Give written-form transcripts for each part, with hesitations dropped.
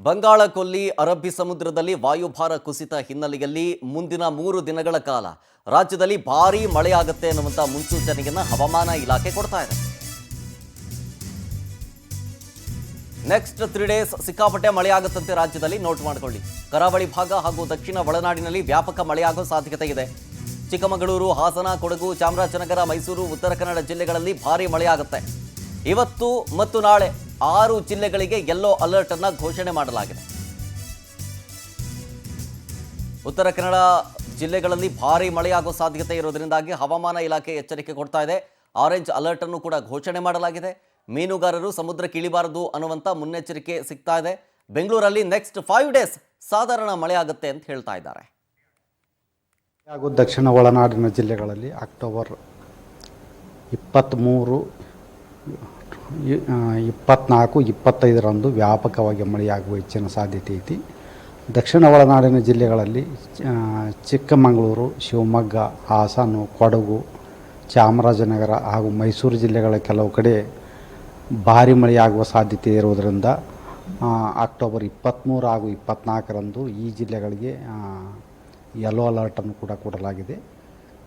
ಬಂಗಾಳ ಕೊಲ್ಲಿ ಅರಬ್ಬಿ ಸಮುದ್ರದಲ್ಲಿ ವಾಯುಭಾರ ಕುಸಿತ ಹಿನ್ನೆಲೆಯಲ್ಲಿ ಮುಂದಿನ 3 ದಿನಗಳ ಕಾಲ ರಾಜ್ಯದಲ್ಲಿ ಭಾರೀ ಮಳೆಯಾಗುತ್ತೆ ಅನ್ನುವಂತ ಮುನ್ಸೂಚನೆಯನ್ನ ಹವಾಮಾನ ಇಲಾಖೆ ಕೊಡ್ತಾ ಇದೆ. ನೆಕ್ಸ್ಟ್ 3 ಡೇಸ್ ಸಿಕ್ಕಾಪಟ್ಟೆ ಮಳೆಯಾಗುತ್ತಂತೆ ರಾಜ್ಯದಲ್ಲಿ, ನೋಟ್ ಮಾಡಿಕೊಳ್ಳಿ. ಕರಾವಳಿ ಭಾಗ ಹಾಗೂ ದಕ್ಷಿಣ ಒಳನಾಡಿನಲ್ಲಿ ವ್ಯಾಪಕ ಮಳೆಯಾಗುವ ಸಾಧ್ಯತೆ ಇದೆ. ಚಿಕ್ಕಮಗಳೂರು, ಹಾಸನ, ಕೊಡಗು, ಚಾಮರಾಜನಗರ, ಮೈಸೂರು, ಉತ್ತರ ಕನ್ನಡ ಜಿಲ್ಲೆಗಳಲ್ಲಿ ಭಾರೀ ಮಳೆಯಾಗುತ್ತೆ. ಇವತ್ತು ಮತ್ತು ನಾಳೆ 6 ಜಿಲ್ಲೆಗಳಿಗೆ ಯೆಲ್ಲೋ ಅಲರ್ಟ್ ಅನ್ನು ಘೋಷಣೆ ಮಾಡಲಾಗಿದೆ. ಉತ್ತರ ಕನ್ನಡ ಜಿಲ್ಲೆಗಳಲ್ಲಿ ಭಾರೀ ಮಳೆಯಾಗುವ ಸಾಧ್ಯತೆ ಇರೋದ್ರಿಂದಾಗಿ ಹವಾಮಾನ ಇಲಾಖೆ ಎಚ್ಚರಿಕೆ ಕೊಡ್ತಾ ಇದೆ. ಆರೆಂಜ್ ಅಲರ್ಟ್ ಅನ್ನು ಕೂಡ ಘೋಷಣೆ ಮಾಡಲಾಗಿದೆ. ಮೀನುಗಾರರು ಸಮುದ್ರಕ್ಕೆ ಇಳಿಬಾರದು ಅನ್ನುವಂಥ ಮುನ್ನೆಚ್ಚರಿಕೆ ಸಿಗ್ತಾ ಇದೆ. ಬೆಂಗಳೂರಲ್ಲಿ ನೆಕ್ಸ್ಟ್ 5 ಡೇಸ್ ಸಾಧಾರಣ ಮಳೆಯಾಗುತ್ತೆ ಅಂತ ಹೇಳ್ತಾ ಇದ್ದಾರೆ. ಹಾಗೂ ದಕ್ಷಿಣ ಒಳನಾಡಿನ ಜಿಲ್ಲೆಗಳಲ್ಲಿ ಅಕ್ಟೋಬರ್ 23, 24, 25ರಂದು ವ್ಯಾಪಕವಾಗಿ ಮಳೆಯಾಗುವ ಹೆಚ್ಚಿನ ಸಾಧ್ಯತೆ ಐತಿ. ದಕ್ಷಿಣ ಒಳನಾಡಿನ ಜಿಲ್ಲೆಗಳಲ್ಲಿ ಚಿಕ್ಕಮಗಳೂರು, ಶಿವಮೊಗ್ಗ, ಹಾಸನ, ಕೊಡಗು, ಚಾಮರಾಜನಗರ ಹಾಗೂ ಮೈಸೂರು ಜಿಲ್ಲೆಗಳ ಕೆಲವು ಕಡೆ ಭಾರಿ ಮಳೆಯಾಗುವ ಸಾಧ್ಯತೆ ಇರುವುದರಿಂದ ಅಕ್ಟೋಬರ್ 23 ಹಾಗೂ 24ರಂದು ಈ ಜಿಲ್ಲೆಗಳಿಗೆ ಯೆಲ್ಲೋ ಅಲರ್ಟನ್ನು ಕೂಡ ಕೊಡಲಾಗಿದೆ.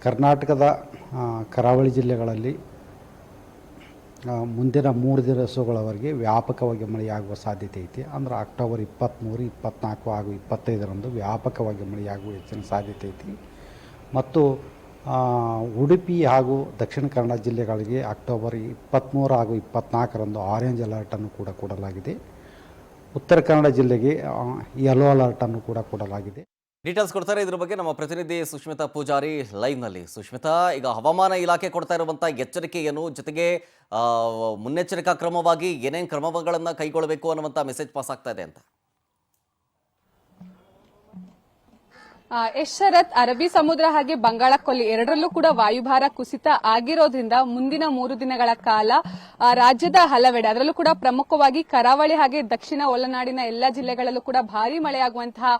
ಕರ್ನಾಟಕದ ಕರಾವಳಿ ಜಿಲ್ಲೆಗಳಲ್ಲಿ ಮುಂದಿನ 3 ದಿವಸಗಳವರೆಗೆ ವ್ಯಾಪಕವಾಗಿ ಮಳೆಯಾಗುವ ಸಾಧ್ಯತೆ ಐತಿ. ಅಂದರೆ ಅಕ್ಟೋಬರ್ 23, 24 ಹಾಗೂ 25ರಂದು ವ್ಯಾಪಕವಾಗಿ ಮಳೆಯಾಗುವ ಹೆಚ್ಚಿನ ಸಾಧ್ಯತೆ ಐತಿ. ಮತ್ತು ಉಡುಪಿ ಹಾಗೂ ದಕ್ಷಿಣ ಕನ್ನಡ ಜಿಲ್ಲೆಗಳಿಗೆ ಅಕ್ಟೋಬರ್ 23 ಹಾಗೂ 24ರಂದು ಆರೆಂಜ್ ಅಲರ್ಟನ್ನು ಕೂಡ ಕೊಡಲಾಗಿದೆ. ಉತ್ತರ ಕನ್ನಡ ಜಿಲ್ಲೆಗೆ ಯೆಲ್ಲೋ ಅಲರ್ಟನ್ನು ಕೂಡ ಕೊಡಲಾಗಿದೆ. ಡೀಟೇಲ್ಸ್ ಕೊಡ್ತಾರೆ ಇದ್ರ ಬಗ್ಗೆ ನಮ್ಮ ಪ್ರತಿನಿಧಿ ಸುಷ್ಮಿತಾ ಪೂಜಾರಿ ಲೈವ್ನಲ್ಲಿ. ಸುಷ್ಮಿತಾ, ಈಗ ಹವಾಮಾನ ಇಲಾಖೆ ಕೊಡ್ತಾ ಇರುವಂಥ ಎಚ್ಚರಿಕೆ ಏನು, ಜೊತೆಗೆ ಮುನ್ನೆಚ್ಚರಿಕಾ ಕ್ರಮವಾಗಿ ಏನೇನು ಕ್ರಮಗಳನ್ನು ಕೈಗೊಳ್ಳಬೇಕು ಅನ್ನುವಂಥ ಮೆಸೇಜ್ ಪಾಸ್ ಆಗ್ತಾ ಇದೆ ಅಂತ? ಶರತ್, ಅರಬ್ಬಿ ಸಮುದ್ರ ಹಾಗೆ ಬಂಗಾಳ ಕೊಲ್ಲಿ ಎರಡರಲ್ಲೂ ಕೂಡ ವಾಯುಭಾರ ಕುಸಿತ ಆಗಿರೋದ್ರಿಂದ ಮುಂದಿನ 3 ದಿನಗಳ ಕಾಲ ರಾಜ್ಯದ ಹಲವೆಡೆ, ಅದರಲ್ಲೂ ಕೂಡ ಪ್ರಮುಖವಾಗಿ ಕರಾವಳಿ ಹಾಗೆ ದಕ್ಷಿಣ ಒಳನಾಡಿನ ಎಲ್ಲಾ ಜಿಲ್ಲೆಗಳಲ್ಲೂ ಕೂಡ ಭಾರೀ ಮಳೆಯಾಗುವಂತಹ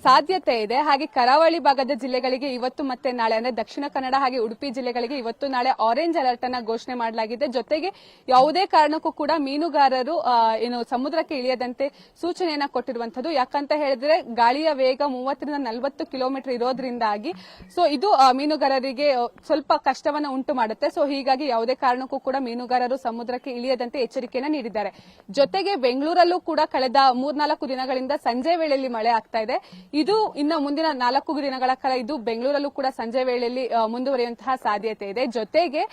ಸಾಧ್ಯತೆ ಇದೆ. ಹಾಗೆ ಕರಾವಳಿ ಭಾಗದ ಜಿಲ್ಲೆಗಳಿಗೆ ಇವತ್ತು ಮತ್ತೆ ನಾಳೆ, ಅಂದ್ರೆ ದಕ್ಷಿಣ ಕನ್ನಡ ಹಾಗೆ ಉಡುಪಿ ಜಿಲ್ಲೆಗಳಿಗೆ ಇವತ್ತು ನಾಳೆ ಆರೆಂಜ್ ಅಲರ್ಟ್ ಅನ್ನ ಘೋಷಣೆ ಮಾಡಲಾಗಿದೆ. ಜೊತೆಗೆ ಯಾವುದೇ ಕಾರಣಕ್ಕೂ ಕೂಡ ಮೀನುಗಾರರು ಏನು ಸಮುದ್ರಕ್ಕೆ ಇಳಿಯದಂತೆ ಸೂಚನೆಯನ್ನ ಕೊಟ್ಟಿರುವಂತದ್ದು. ಯಾಕಂತ ಹೇಳಿದ್ರೆ ಗಾಳಿಯ ವೇಗ 30 ರಿಂದ 40 ಕಿಲೋಮೀಟರ್ ಇರೋದ್ರಿಂದಾಗಿ ಇದು ಮೀನುಗಾರರಿಗೆ ಸ್ವಲ್ಪ ಕಷ್ಟವನ್ನ ಉಂಟು ಮಾಡುತ್ತೆ. ಹೀಗಾಗಿ ಯಾವುದೇ ಕಾರಣಕ್ಕೂ ಕೂಡ ಮೀನುಗಾರರು ಸಮುದ್ರಕ್ಕೆ ಇಳಿಯದಂತೆ ಎಚ್ಚರಿಕೆಯನ್ನ ನೀಡಿದ್ದಾರೆ. ಜೊತೆಗೆ ಬೆಂಗಳೂರಲ್ಲೂ ಕೂಡ ಕಳೆದ 3-4 ದಿನಗಳಿಂದ ಸಂಜೆ ವೇಳೆಯಲ್ಲಿ ಮಳೆ ಆಗ್ತಾ ಇದೆ. ಇದು ಇನ್ನು ಮುಂದಿನ 4 ದಿನಗಳ ಕಾಲ ಇದು ಬೆಂಗಳೂರಲ್ಲೂ ಕೂಡ ಸಂಜೆ ವೇಳೆಯಲ್ಲಿ ಮುಂದುವರಿಯುವಂತಹ ಸಾಧ್ಯತೆ ಇದೆ. ಜೊತೆಗೆ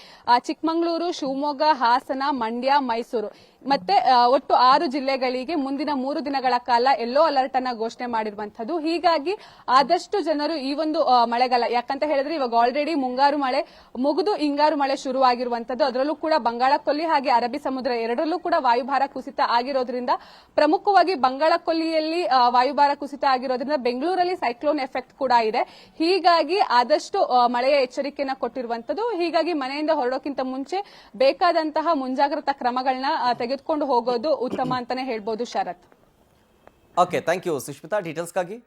ಚಿಕ್ಕಮಗಳೂರು, ಶಿವಮೊಗ್ಗ, ಹಾಸನ, ಮಂಡ್ಯ, ಮೈಸೂರು ಮತ್ತೆ ಒಟ್ಟು 6 ಜಿಲ್ಲೆಗಳಿಗೆ ಮುಂದಿನ 3 ದಿನಗಳ ಕಾಲ ಯೆಲ್ಲೋ ಅಲರ್ಟ್ ಅನ್ನ ಘೋಷಣೆ ಮಾಡಿರುವಂತದ್ದು. ಹೀಗಾಗಿ ಆದಷ್ಟು ಜನರು ಈ ಒಂದು ಮಳೆಗಾಲ, ಯಾಕಂತ ಹೇಳಿದ್ರೆ ಇವಾಗ ಆಲ್ರೆಡಿ ಮುಂಗಾರು ಮಳೆ ಮುಗಿದು ಹಿಂಗಾರು ಮಳೆ ಶುರುವಾಗಿರುವಂತದ್ದು. ಅದರಲ್ಲೂ ಕೂಡ ಬಂಗಾಳ ಕೊಲ್ಲಿ ಹಾಗೆ ಅರಬ್ಬಿ ಸಮುದ್ರ ಎರಡರಲ್ಲೂ ಕೂಡ ವಾಯುಭಾರ ಕುಸಿತ ಆಗಿರೋದ್ರಿಂದ, ಪ್ರಮುಖವಾಗಿ ಬಂಗಾಳ ಕೊಲ್ಲಿಯಲ್ಲಿ ವಾಯುಭಾರ ಕುಸಿತ ಆಗಿರೋದ್ರಿಂದ ಬೆಂಗಳೂರಲ್ಲಿ ಸೈಕ್ಲೋನ್ ಎಫೆಕ್ಟ್ ಕೂಡ ಇದೆ. ಹೀಗಾಗಿ ಆದಷ್ಟು ಮಳೆಯ ಎಚ್ಚರಿಕೆಯನ್ನ ಕೊಟ್ಟಿರುವಂತದ್ದು. ಹೀಗಾಗಿ ಮನೆಯಿಂದ ಹೊರಡೋಕ್ಕಿಂತ ಮುಂಚೆ ಬೇಕಾದಂತಹ ಮುಂಜಾಗ್ರತಾ ಕ್ರಮಗಳನ್ನ ತೆಗೆದುಕೊಂಡು ಹೋಗೋದು ಉತ್ತಮ ಅಂತಾನೆ ಹೇಳ್ಬೋದು. ಶರತ್, ಓಕೆ, ಥ್ಯಾಂಕ್ ಯು ಸುಷ್ಮಿತಾ ಡೀಟೇಲ್ಸ್ಗಾಗಿ.